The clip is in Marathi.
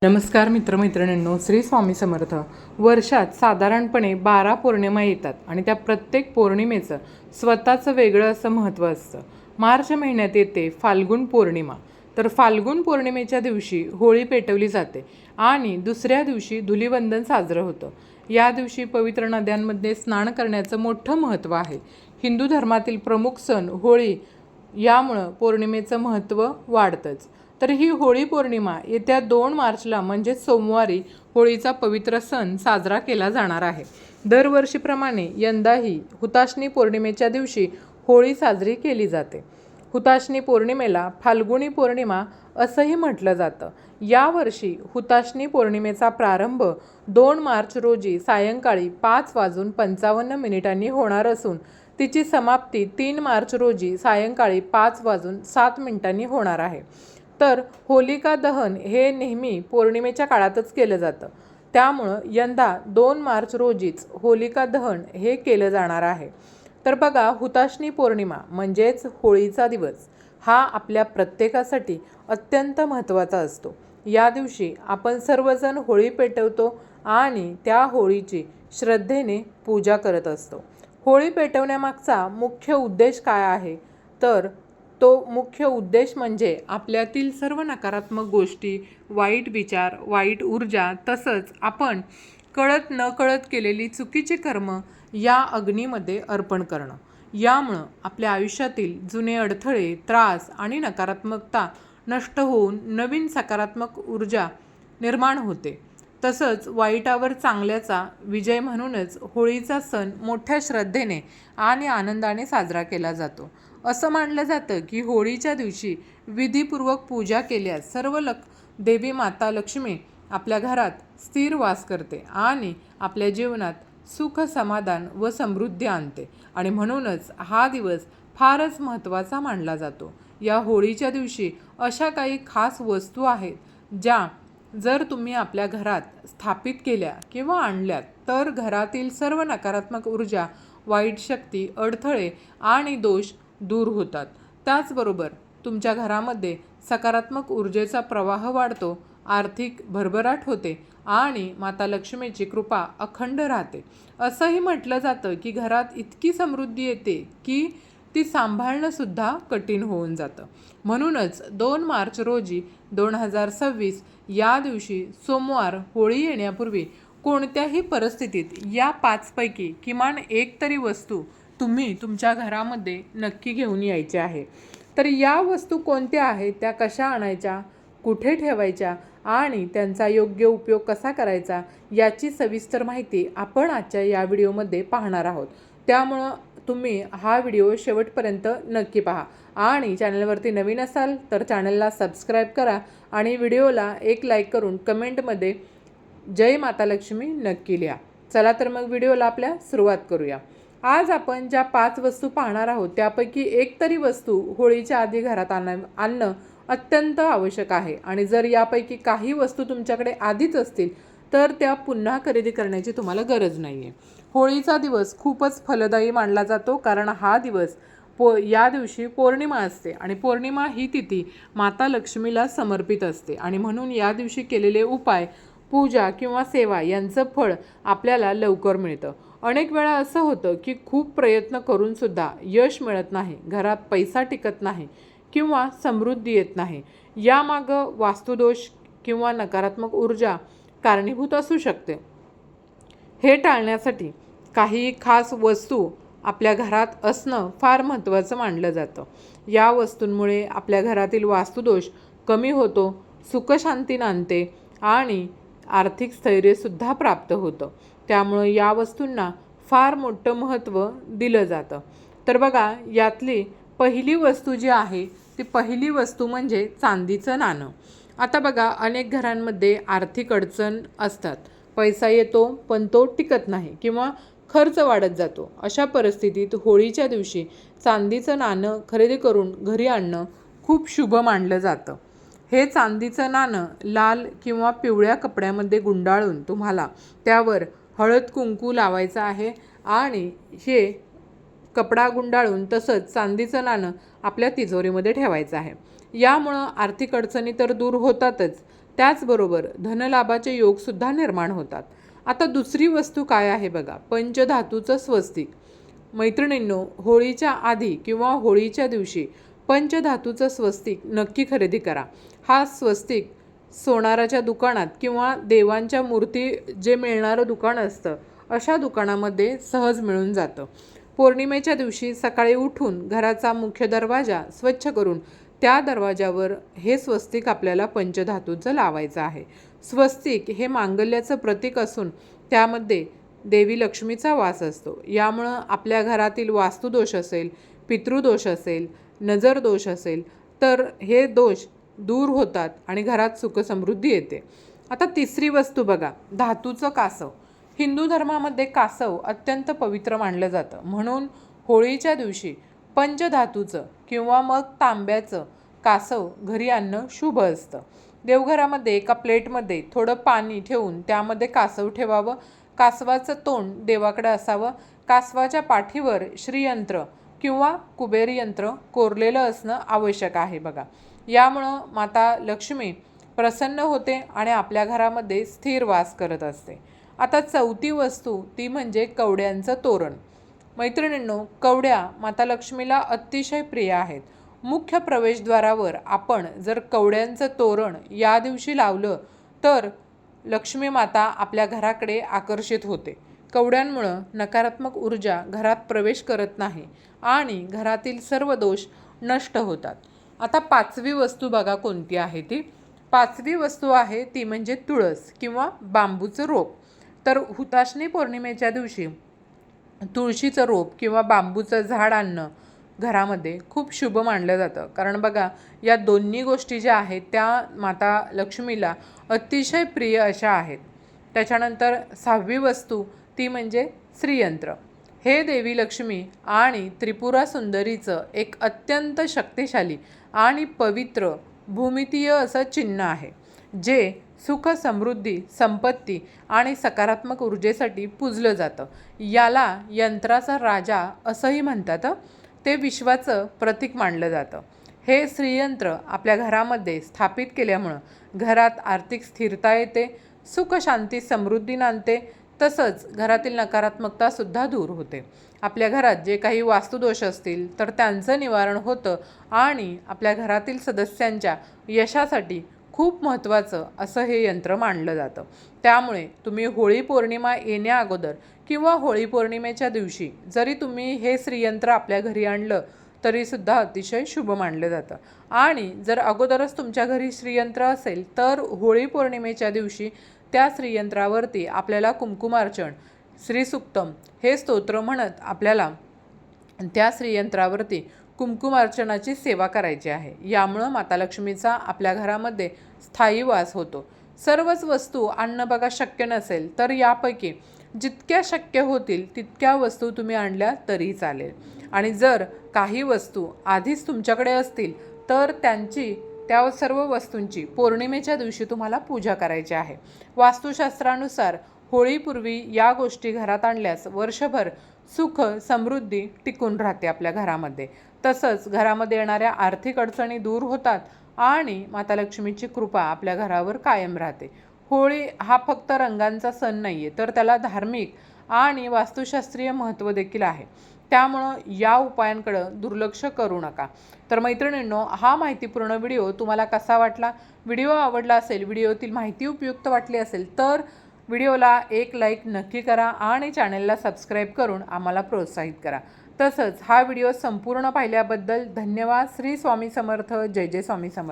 नमस्कार मित्रमैत्रिणींनो, श्री स्वामी समर्थ. वर्षात साधारणपणे 12 पौर्णिमा येतात आणि त्या प्रत्येक पौर्णिमेचं स्वतःचं वेगळं असं महत्त्व असतं. मार्च महिन्यात येते फाल्गुन पौर्णिमा. तर फाल्गुन पौर्णिमेच्या दिवशी होळी पेटवली जाते आणि दुसऱ्या दिवशी धुलिवंदन साजरं होतं. या दिवशी पवित्र नद्यांमध्ये स्नान करण्याचं मोठं महत्त्व आहे. हिंदू धर्मातील प्रमुख सण होळी, यामुळं पौर्णिमेचं महत्त्व वाढतंच. तर ही होळी पौर्णिमा येत्या 2 मार्चला म्हणजे सोमवारी होळीचा पवित्र सण साजरा केला जाणार आहे. दरवर्षीप्रमाणे यंदाही हुताशनी पौर्णिमेच्या दिवशी होळी साजरी केली जाते. हुताशनी पौर्णिमेला फाल्गुनी पौर्णिमा असंही म्हटलं जातं. यावर्षी हुताशनी पौर्णिमेचा प्रारंभ 2 मार्च रोजी सायंकाळी 5:55 होणार असून तिची समाप्ती 3 मार्च रोजी सायंकाळी 5:07 होणार आहे. तर होलिका दहन हे नेहमी पौर्णिमेच्या काळातच केलं जातं. त्यामुळं यंदा 2 मार्च रोजीच होलिका दहन हे केलं जाणार आहे. तर बघा, हुताशनी पौर्णिमा म्हणजेच होळीचा दिवस हा आपल्या प्रत्येकासाठी अत्यंत महत्त्वाचा असतो. या दिवशी आपण सर्वजण होळी पेटवतो आणि त्या होळीची श्रद्धेने पूजा करत असतो. होळी पेटवण्यामागचा मुख्य उद्देश काय आहे? तर तो मुख्य उद्देश म्हणजे आपल्यातील सर्व नकारात्मक गोष्टी, वाईट विचार, वाईट ऊर्जा, तसंच आपण कळत नकळत केलेली चुकीची कर्म या अग्नीमध्ये अर्पण करणं. यामुळं आपल्या आयुष्यातील जुने अडथळे, त्रास आणि नकारात्मकता नष्ट होऊन नवीन सकारात्मक ऊर्जा निर्माण होते. तसंच वाईटावर चांगल्याचा विजय म्हणूनच होळीचा सण मोठ्या श्रद्धेने आणि आनंदाने साजरा केला जातो. असं मानलं जातं की होळीच्या दिवशी विधीपूर्वक पूजा केल्यास सर्व देवी माता लक्ष्मी आपल्या घरात स्थिर वास करते आणि आपल्या जीवनात सुख, समाधान व समृद्धी आणते आणि म्हणूनच हा दिवस फारच महत्त्वाचा मानला जातो. या होळीच्या दिवशी अशा काही खास वस्तू आहेत ज्या जर तुम्ही आपल्या घरात स्थापित केल्या किंवा आणल्यात तर घरातील सर्व नकारात्मक ऊर्जा, वाईट शक्ती, अडथळे आणि दोष दूर होतात. त्याचबरोबर तुमच्या घरामध्ये सकारात्मक ऊर्जेचा प्रवाह वाढतो, आर्थिक भरभराट होते आणि माता लक्ष्मीची कृपा अखंड राहते. असंही म्हटलं जातं की घरात इतकी समृद्धी येते की ती सांभाळणंसुद्धा कठीण होऊन जातं. म्हणूनच 2 मार्च रोजी 2026 या दिवशी सोमवार होळी येण्यापूर्वी कोणत्याही परिस्थितीत या 5 पैकी किमान एक तरी वस्तू तुम्ही तुमच्या घरामध्ये नक्की घेऊन यायचे आहे. तर या वस्तू कोणत्या आहेत, त्या कशा आणायच्या, कुठे ठेवायच्या आणि त्यांचा योग्य उपयोग कसा करायचा याची सविस्तर माहिती आपण आजच्या या व्हिडिओमध्ये पाहणार आहोत. त्यामुळं तुम्ही हा व्हिडिओ शेवटपर्यंत नक्की पहा आणि चॅनलवरती नवीन असाल तर चॅनलला सबस्क्राईब करा आणि व्हिडिओला एक लाईक करून कमेंटमध्ये जय माता लक्ष्मी नक्की लिहा. चला तर मग व्हिडिओला आपल्या सुरुवात करूया. आज आपण ज्या 5 वस्तू पाहणार आहोत त्यापैकी एक तरी वस्तू होळीच्या आधी घरात आणणं अत्यंत आवश्यक आहे आणि जर यापैकी काही वस्तू तुमच्याकडे आधीच असतील तर त्या पुन्हा खरेदी करण्याची तुम्हाला गरज नाही आहे. होळीचा दिवस खूपच फलदायी मानला जातो कारण हा दिवस या दिवशी पौर्णिमा असते आणि पौर्णिमा ही तिथी माता लक्ष्मीला समर्पित असते आणि म्हणून या दिवशी केलेले उपाय, पूजा किंवा सेवा यांचं फळ आपल्याला लवकर मिळतं. अनेक वेळा असं होतं की खूप प्रयत्न करूनसुद्धा यश मिळत नाही, घरात पैसा टिकत नाही किंवा समृद्धी येत नाही. यामागं वास्तुदोष किंवा नकारात्मक ऊर्जा कारणीभूत असू शकते. हे टाळण्यासाठी काही खास वस्तू आपल्या घरात असणं फार महत्त्वाचं मानलं जातं. या वस्तूंमुळे आपल्या घरातील वास्तुदोष कमी होतो, सुखशांती नांदते आणि आर्थिक स्थैर्यसुद्धा प्राप्त होतं. त्यामुळं या वस्तूंना फार मोठं महत्त्व दिलं जातं. तर बघा, यातली पहिली वस्तू जी आहे ती पहिली वस्तू म्हणजे चांदीचं नाणं. आता बघा, अनेक घरांमध्ये आर्थिक अडचण असतात. पैसा येतो पण तो टिकत नाही किंवा खर्च वाढत जातो. अशा परिस्थितीत होळीच्या दिवशी चांदीचं नाणं खरेदी करून घरी आणणं खूप शुभ मानलं जातं. हे चांदीचं नाणं लाल किंवा पिवळ्या कपड्यामध्ये गुंडाळून तुम्हाला त्यावर हळद कुंकू लावायचं आहे आणि हे कपडा गुंडाळून तसंच चांदीचं नाणं आपल्या तिजोरीमध्ये ठेवायचं आहे. यामुळं आर्थिक अडचणी तर दूर होतातच, त्याचबरोबर धनलाभाचे योगसुद्धा निर्माण होतात. आता दुसरी वस्तू काय आहे बघा, पंचधातूचं स्वस्तिक. मैत्रिणींनो, होळीच्या आधी किंवा होळीच्या दिवशी पंचधातूचं स्वस्तिक नक्की खरेदी करा. हा स्वस्तिक सोनाराच्या दुकानात किंवा देवांच्या मूर्ती जे मिळणारं दुकान असतं अशा दुकानामध्ये सहज मिळून जातं. पौर्णिमेच्या दिवशी सकाळी उठून घराचा मुख्य दरवाजा स्वच्छ करून त्या दरवाजावर हे स्वस्तिक आपल्याला पंचधातूचं लावायचं आहे. स्वस्तिक हे मांगल्याचं प्रतीक असून त्यामध्ये देवी लक्ष्मीचा वास असतो. यामुळं आपल्या घरातील वास्तुदोष असेल, पितृदोष असेल, नजरदोष असेल तर हे दोष दूर होतात आणि घरात सुखसमृद्धी येते. आता तिसरी वस्तू बघा, धातूचं कासव. हिंदू धर्मामध्ये कासव अत्यंत पवित्र मानलं जातं. म्हणून होळीच्या दिवशी पंचधातूचं किंवा मग तांब्याचं कासव घरी आणणं शुभ असतं. देवघरामध्ये एका प्लेटमध्ये थोडं पाणी ठेवून त्यामध्ये कासव ठेवावं. कासवाचं तोंड देवाकडे असावं. कासवाच्या पाठीवर श्रीयंत्र किंवा कुबेर यंत्र कोरलेलं असणं आवश्यक आहे बघा. यामुळं माता लक्ष्मी प्रसन्न होते आणि आपल्या घरामध्ये स्थिर वास करत असते. आता चौथी वस्तू ती म्हणजे कवड्यांचं तोरण. मैत्रिणींनो, कवड्या माता लक्ष्मीला अतिशय प्रिय आहेत. मुख्य प्रवेशद्वारावर आपण जर कवड्यांचं तोरण या दिवशी लावलं तर लक्ष्मी माता आपल्या घराकडे आकर्षित होते. कवड्यांमुळं नकारात्मक ऊर्जा घरात प्रवेश करत नाही आणि घरातील सर्व दोष नष्ट होतात. आता पाचवी वस्तू बघा कोणती आहे ती. पाचवी वस्तू आहे ती म्हणजे तुळस किंवा बांबूचं रोप. तर हुताशनी पौर्णिमेच्या दिवशी तुळशीचं रोप किंवा बांबूचं झाड आणणं घरामध्ये खूप शुभ मानलं जातं. कारण बघा, या दोन्ही गोष्टी ज्या आहेत त्या माता लक्ष्मीला अतिशय प्रिय अशा आहेत. त्याच्यानंतर सहावी वस्तू ती म्हणजे श्रीयंत्र. हे देवी लक्ष्मी आणि त्रिपुरा सुंदरीचं एक अत्यंत शक्तिशाली आणि पवित्र भूमितीय असं चिन्ह आहे, जे सुख, समृद्धी, संपत्ती आणि सकारात्मक ऊर्जेसाठी पूजलं जातं. याला यंत्राचा राजा असंही म्हणतात. ते विश्वाचं प्रतीक मानलं जातं. हे श्रीयंत्र आपल्या घरामध्ये स्थापित केल्यामुळं घरात आर्थिक स्थिरता येते, सुख, शांती, समृद्धी नांदते. तसंच घरातील नकारात्मकतासुद्धा दूर होते. आपल्या घरात जे काही वास्तुदोष असतील तर त्यांचं निवारण होतं आणि आपल्या घरातील सदस्यांच्या यशासाठी खूप महत्त्वाचं असं हे यंत्र मानलं जातं. त्यामुळे तुम्ही होळी पौर्णिमा येण्या अगोदर किंवा होळी पौर्णिमेच्या दिवशी जरी तुम्ही हे श्रीयंत्र आपल्या घरी आणलं तरीसुद्धा अतिशय शुभ मानलं जातं. आणि जर अगोदरच तुमच्या घरी श्रीयंत्र असेल तर होळी पौर्णिमेच्या दिवशी त्या श्रीयंत्रावरती आपल्याला कुंकुमार्चन, श्रीसुक्तम हे स्तोत्र म्हणत आपल्याला त्या श्रीयंत्रावरती कुंकुमार्चनाची सेवा करायची आहे. यामुळं माता लक्ष्मीचा आपल्या घरामध्ये स्थायी वास होतो. सर्वच वस्तू आणणं बघा शक्य नसेल तर यापैकी जितक्या शक्य होतील तितक्या वस्तू तुम्ही आणल्या तरी चालेल. आणि जर काही वस्तू आधीच तुमच्याकडे असतील तर त्या सर्व वस्तूंची पौर्णिमेच्या दिवशी तुम्हाला पूजा करायची आहे. वास्तुशास्त्रानुसार होळीपूर्वी या गोष्टी घरात आणल्यास वर्षभर सुख, समृद्धी टिकून राहते आपल्या घरामध्ये. तसंच घरामध्ये येणाऱ्या आर्थिक अडचणी दूर होतात आणि माता लक्ष्मीची कृपा आपल्या घरावर कायम राहते. होळी हा फक्त रंगांचा सण नाही आहे, तर त्याला धार्मिक आणि वास्तुशास्त्रीय महत्त्व देखील आहे. त्यामुळं या उपायांकडं दुर्लक्ष करू नका. तर मैत्रिणींनो, हा माहितीपूर्ण व्हिडिओ तुम्हाला कसा वाटला? व्हिडिओ आवडला असेल, व्हिडिओतील माहिती उपयुक्त वाटली असेल तर व्हिडिओला एक लाईक नक्की करा आणि चॅनलला सबस्क्राईब करून आम्हाला प्रोत्साहित करा. तसंच हा व्हिडिओ संपूर्ण पाहिल्याबद्दल धन्यवाद. श्री स्वामी समर्थ. जय जय स्वामी समर्थ.